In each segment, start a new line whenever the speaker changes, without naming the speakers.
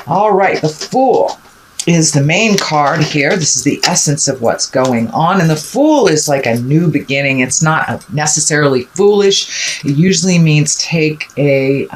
All right, the Fool is the main card here. This is the essence of what's going on. And the Fool is like a new beginning. It's not necessarily foolish. It usually means take a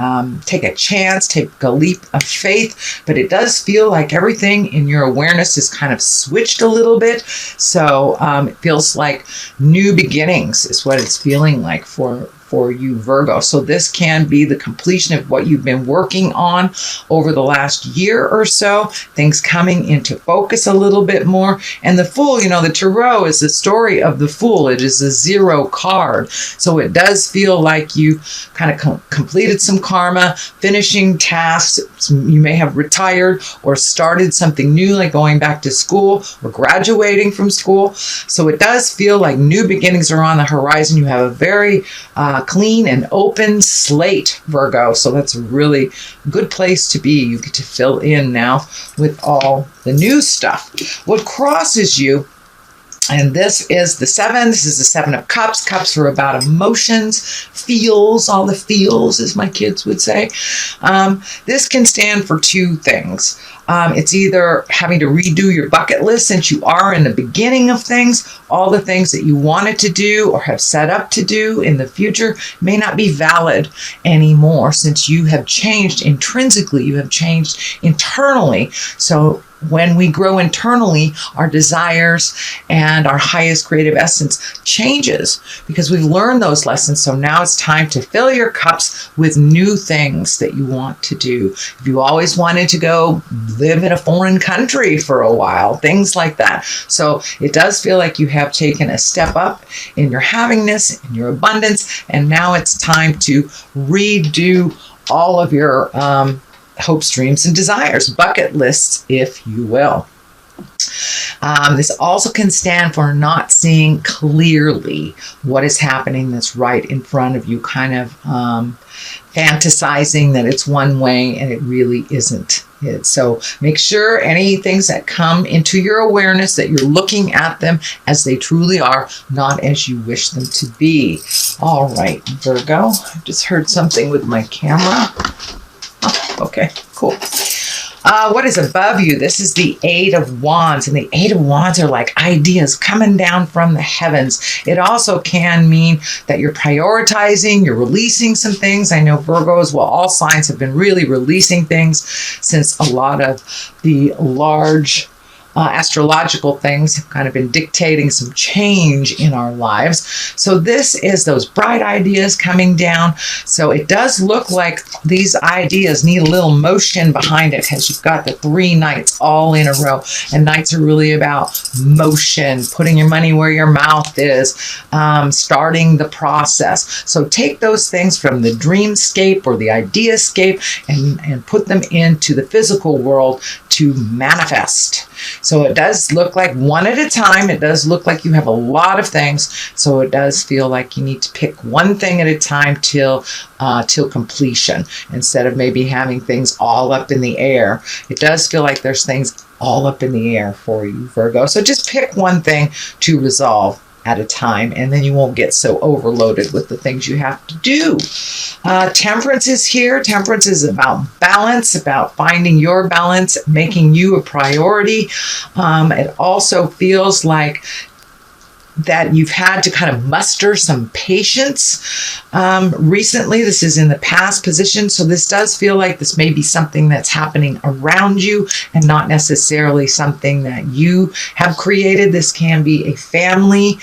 chance, take a leap of faith. But it does feel like everything in your awareness is kind of switched a little bit. So it feels like new beginnings is what it's feeling like for you, Virgo. So this can be the completion of what you've been working on over the last year or so, things coming into focus a little bit more. And the Fool, the Tarot is the story of the Fool. It is a 0 card. So it does feel like you kind of completed some karma, finishing tasks. You may have retired or started something new, like going back to school or graduating from school. So it does feel like new beginnings are on the horizon. You have a very clean and open slate, Virgo. So that's a really good place to be. You get to fill in now with all the new stuff. What crosses you, and this is the 7. This is the 7 of Cups. Cups are about emotions, feels, all the feels, as my kids would say. This can stand for 2 things. It's either having to redo your bucket list since you are in the beginning of things. All the things that you wanted to do or have set up to do in the future may not be valid anymore since you have changed intrinsically. You have changed internally. So when we grow internally, our desires and our highest creative essence changes because we've learned those lessons. So now it's time to fill your cups with new things that you want to do. If you always wanted to go live in a foreign country for a while, things like that. So it does feel like you have taken a step up in your havingness, in your abundance, and now it's time to redo all of your hopes, dreams, and desires, bucket lists, if you will. This also can stand for not seeing clearly what is happening that's right in front of you, kind of fantasizing that it's one way and it really isn't. So make sure any things that come into your awareness that you're looking at them as they truly are, not as you wish them to be. All right, Virgo, I just heard something with my camera. Oh, okay, cool. What is above you? This is the 8 of Wands, and the 8 of Wands are like ideas coming down from the heavens. It also can mean that you're prioritizing, you're releasing some things. I know Virgos, well, all signs have been really releasing things since a lot of the large astrological things have kind of been dictating some change in our lives. So this is those bright ideas coming down. So it does look like these ideas need a little motion behind it because you've got the 3 knights all in a row. And knights are really about motion, putting your money where your mouth is, starting the process. So take those things from the dreamscape or the ideascape and put them into the physical world to manifest. So it does look like one at a time. It does look like you have a lot of things. So it does feel like you need to pick one thing at a time till completion instead of maybe having things all up in the air. It does feel like there's things all up in the air for you, Virgo. So just pick one thing to resolve at a time, and then you won't get so overloaded with the things you have to do. Temperance is here. Temperance is about balance, about finding your balance, making you a priority. It also feels like that you've had to kind of muster some patience recently. This is in the past position. So this does feel like this may be something that's happening around you and not necessarily something that you have created. This can be a family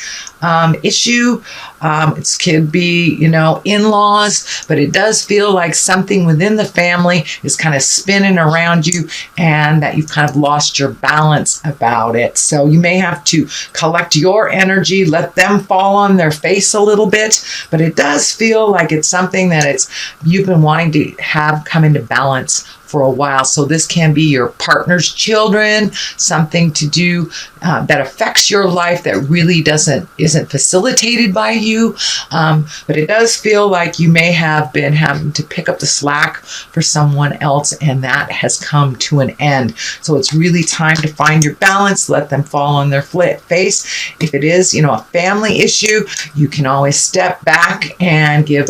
issue. It could be, in-laws, but it does feel like something within the family is kind of spinning around you and that you've kind of lost your balance about it. So you may have to collect your energy, let them fall on their face a little bit, but it does feel like it's something that you've been wanting to have come into balance for a while. So this can be your partner's children, something to do that affects your life that really isn't facilitated by you. But it does feel like you may have been having to pick up the slack for someone else, and that has come to an end. So it's really time to find your balance, let them fall on their face. If it is, a family issue, you can always step back and give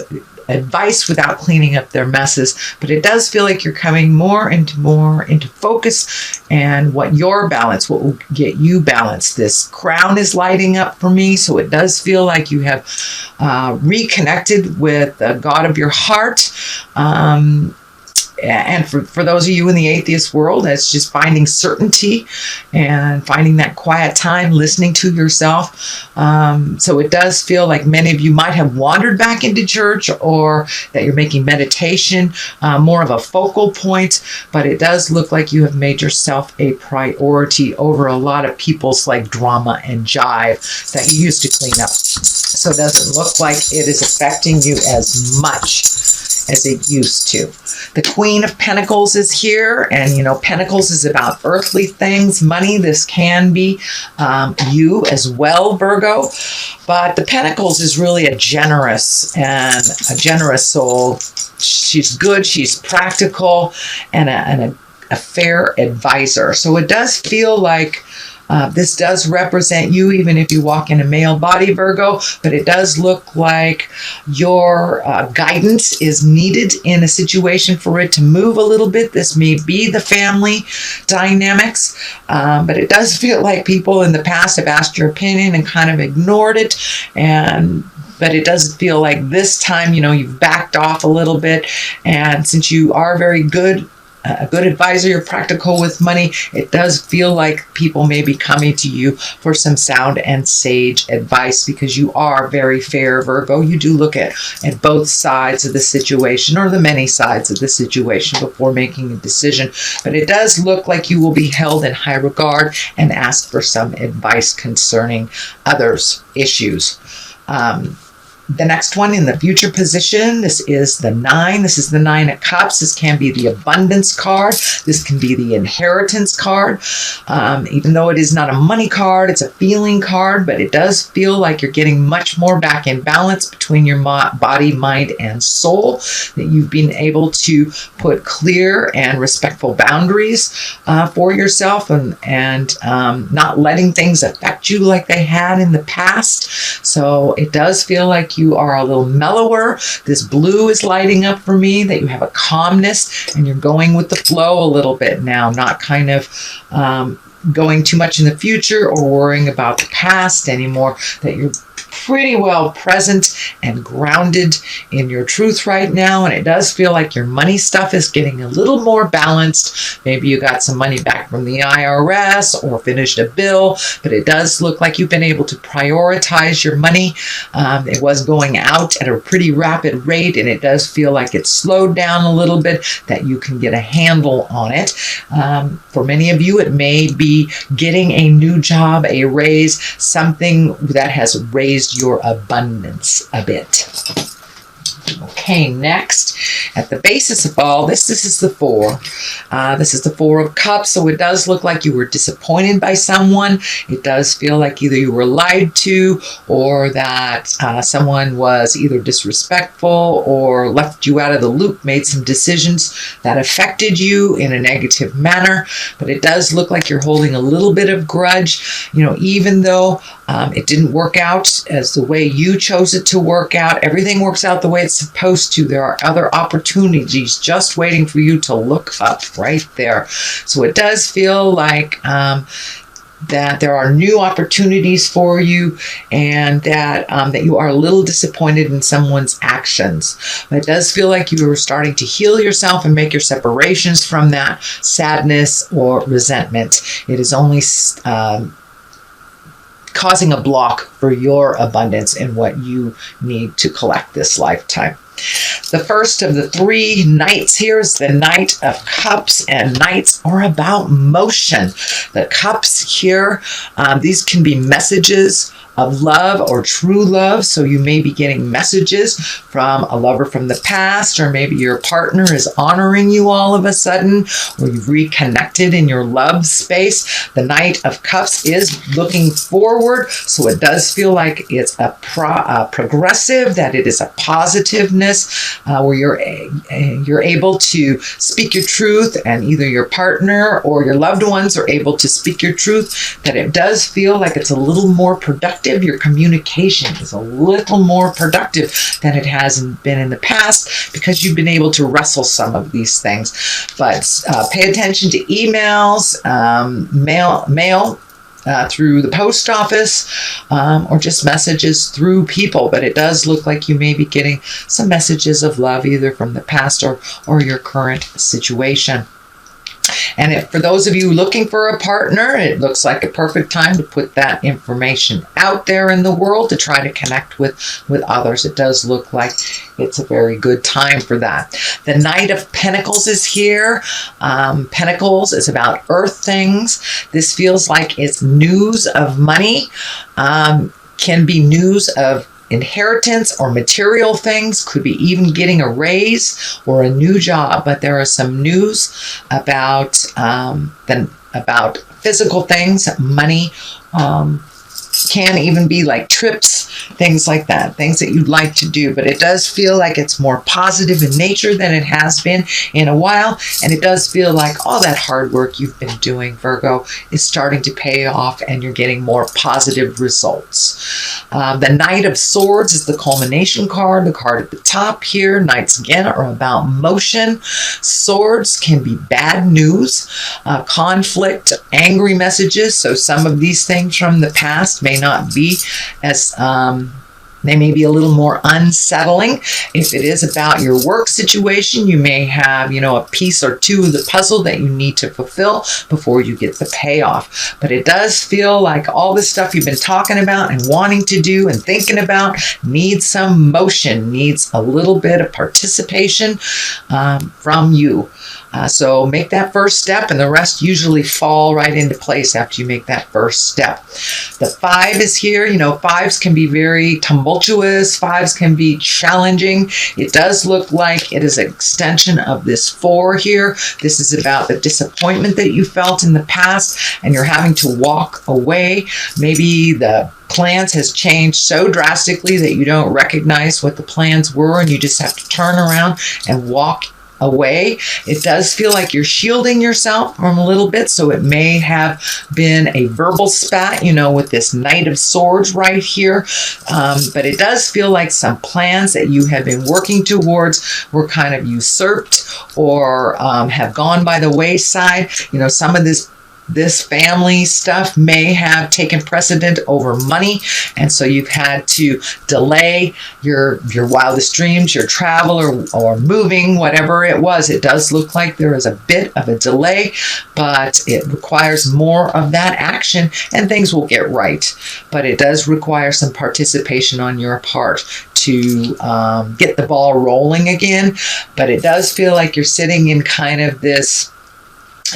advice without cleaning up their messes. But it does feel like you're coming more into focus, and what will get you balanced. This crown is lighting up for me, so it does feel like you have reconnected with the God of your heart. And for those of you in the atheist world, that's just finding certainty and finding that quiet time, listening to yourself. So it does feel like many of you might have wandered back into church, or that you're making meditation more of a focal point, but it does look like you have made yourself a priority over a lot of people's like drama and jive that you used to clean up. So it doesn't look like it is affecting you as much as it used to. The Queen of Pentacles is here, and Pentacles is about earthly things, money. This can be you as well, Virgo, but the Pentacles is really a generous soul. She's good, she's practical, and a fair advisor. So it does feel like this does represent you, even if you walk in a male body, Virgo, but it does look like your guidance is needed in a situation for it to move a little bit. This may be the family dynamics, but it does feel like people in the past have asked your opinion and kind of ignored it. But it does feel like this time, you've backed off a little bit. And since you are very good, a good advisor, you're practical with money, it does feel like people may be coming to you for some sound and sage advice, because you are very fair, Virgo. You do look at both sides of the situation, or the many sides of the situation, before making a decision. But it does look like you will be held in high regard and asked for some advice concerning others' issues. The next one in the future position, this is the 9. This is the 9 of Cups. This can be the abundance card. This can be the inheritance card. Even though it is not a money card, it's a feeling card, but it does feel like you're getting much more back in balance between your body, mind, and soul, that you've been able to put clear and respectful boundaries for yourself, and not letting things affect you like they had in the past. So it does feel like you are a little mellower. This blue is lighting up for me, that you have a calmness and you're going with the flow a little bit now, not kind of going too much in the future or worrying about the past anymore, that you're pretty well present and grounded in your truth right now. And it does feel like your money stuff is getting a little more balanced. Maybe you got some money back from the IRS or finished a bill, but it does look like you've been able to prioritize your money. It was going out at a pretty rapid rate, and it does feel like it's slowed down a little bit, that you can get a handle on it. For many of you, it may be getting a new job, a raise, something that has raised your abundance a bit. Okay, next, at the basis of all this, this is the 4. This is the 4 of Cups, so it does look like you were disappointed by someone. It does feel like either you were lied to, or that someone was either disrespectful or left you out of the loop, made some decisions that affected you in a negative manner. But it does look like you're holding a little bit of grudge, even though it didn't work out as the way you chose it to work out. Everything works out the way it's supposed to. There are other opportunities just waiting for you to look up right there. So it does feel like that there are new opportunities for you, and that you are a little disappointed in someone's actions. But it does feel like you are starting to heal yourself and make your separations from that sadness or resentment. It is only causing a block for your abundance and what you need to collect this lifetime. The first of the 3 knights here is the Knight of Cups, and knights are about motion. The cups here, these can be messages of love or true love. So you may be getting messages from a lover from the past, or maybe your partner is honoring you all of a sudden, or you've reconnected connected in your love space. The Knight of Cups is looking forward, so it does feel like it's a progressive, that it is a positiveness where you're able to speak your truth, and either your partner or your loved ones are able to speak your truth, that it does feel like it's a little more productive. Your communication is a little more productive than it has been in the past, because you've been able to wrestle some of these things. But pay attention to emails, mail through the post office, or just messages through people. But it does look like you may be getting some messages of love, either from the past or your current situation. And for those of you looking for a partner, it looks like a perfect time to put that information out there in the world to try to connect with others. It does look like it's a very good time for that. The Knight of Pentacles is here. Pentacles is about earth things. This feels like it's news of money. Can be news of inheritance or material things, could be even getting a raise or a new job. But there are some news about about physical things, money, can even be like trips, things like that, things that you'd like to do. But it does feel like it's more positive in nature than it has been in a while. And it does feel like all that hard work you've been doing, Virgo, is starting to pay off, and you're getting more positive results. The Knight of Swords is the culmination card, the card at the top here. Knights, again, are about motion. Swords can be bad news, conflict, angry messages. So some of these things from the past may not be as they may be a little more unsettling. If it is about your work situation, you may have, a piece or two of the puzzle that you need to fulfill before you get the payoff. But it does feel like all the stuff you've been talking about and wanting to do and thinking about needs some motion, needs a little bit of participation from you. So make that first step, and the rest usually fall right into place after you make that first step. The 5 is here. Fives can be very tumultuous. Fives can be challenging. It does look like it is an extension of this 4 here. This is about the disappointment that you felt in the past, and you're having to walk away. Maybe the plans has changed so drastically that you don't recognize what the plans were, and you just have to turn around and walk away. It does feel like you're shielding yourself from a little bit, so it may have been a verbal spat, with this Knight of Swords right here. But it does feel like some plans that you have been working towards were kind of usurped or have gone by the wayside. Some of this family stuff may have taken precedent over money, and so you've had to delay your wildest dreams, your travel, or moving, whatever it was. It does look like there is a bit of a delay, but it requires more of that action, and things will get right. But it does require some participation on your part to get the ball rolling again. But it does feel like you're sitting in kind of this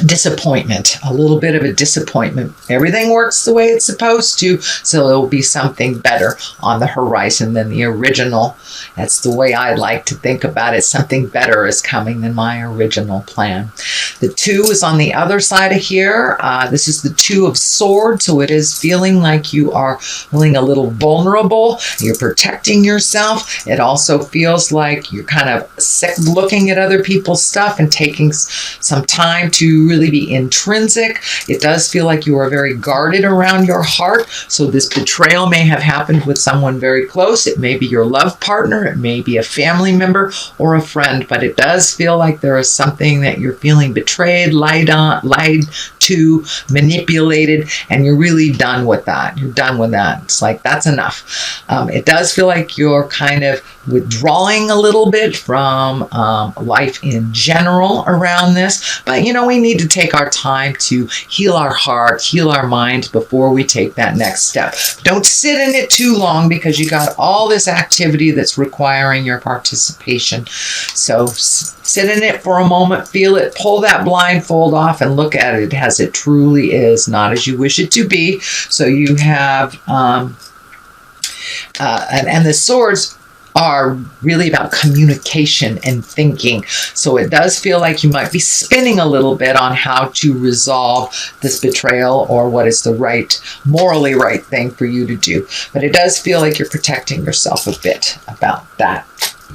disappointment, a little bit of a disappointment. Everything works the way it's supposed to, so there will be something better on the horizon than the original. That's the way I like to think about it. Something better is coming than my original plan. The 2 is on the other side of here. This is the 2 of Swords, so it is feeling like you are feeling a little vulnerable. You're protecting yourself. It also feels like you're kind of sick looking at other people's stuff and taking some time to really be intrinsic. It does feel like you are very guarded around your heart. So this betrayal may have happened with someone very close. It may be your love partner. It may be a family member or a friend. But it does feel like there is something that you're feeling betrayed, lied to, manipulated, and you're really done with that. You're done with that. It's like, that's enough. It does feel like you're kind of withdrawing a little bit from life in general around this. But, we need to take our time to heal our heart, heal our mind before we take that next step. Don't sit in it too long, because you got all this activity that's requiring your participation. So sit in it for a moment, feel it, pull that blindfold off, and look at it as it truly is, not as you wish it to be. So you have, and the Swords are really about communication and thinking. So it does feel like you might be spinning a little bit on how to resolve this betrayal or what is the right, morally right thing for you to do. But it does feel like you're protecting yourself a bit about that.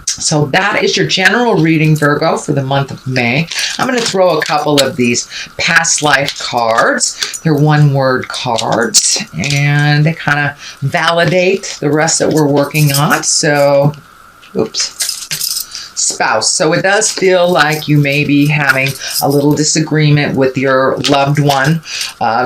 So that is your general reading, Virgo, for the month of May. I'm going to throw a couple of these past life cards. They're one-word cards, and they kind of validate the rest that we're working on. So, oops. Spouse. So it does feel like you may be having a little disagreement with your loved one,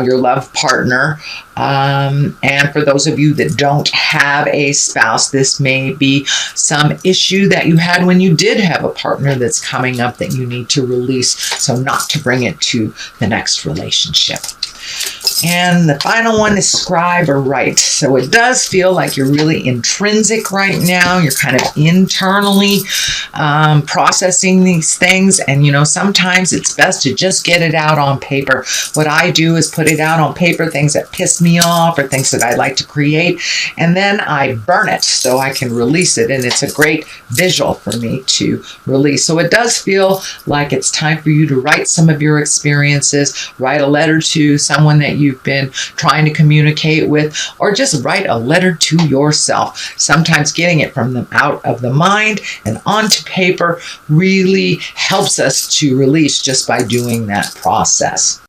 your love partner. And for those of you that don't have a spouse, this may be some issue that you had when you did have a partner that's coming up that you need to release, so not to bring it to the next relationship. And the final one is scribe or write. So it does feel like you're really intrinsic right now. You're kind of internally processing these things. And, sometimes it's best to just get it out on paper. What I do is put it out on paper, things that piss me off or things that I like to create. And then I burn it so I can release it. And it's a great visual for me to release. So it does feel like it's time for you to write some of your experiences, write a letter to someone that you've been trying to communicate with, or just write a letter to yourself. Sometimes getting it from them out of the mind and onto paper really helps us to release just by doing that process.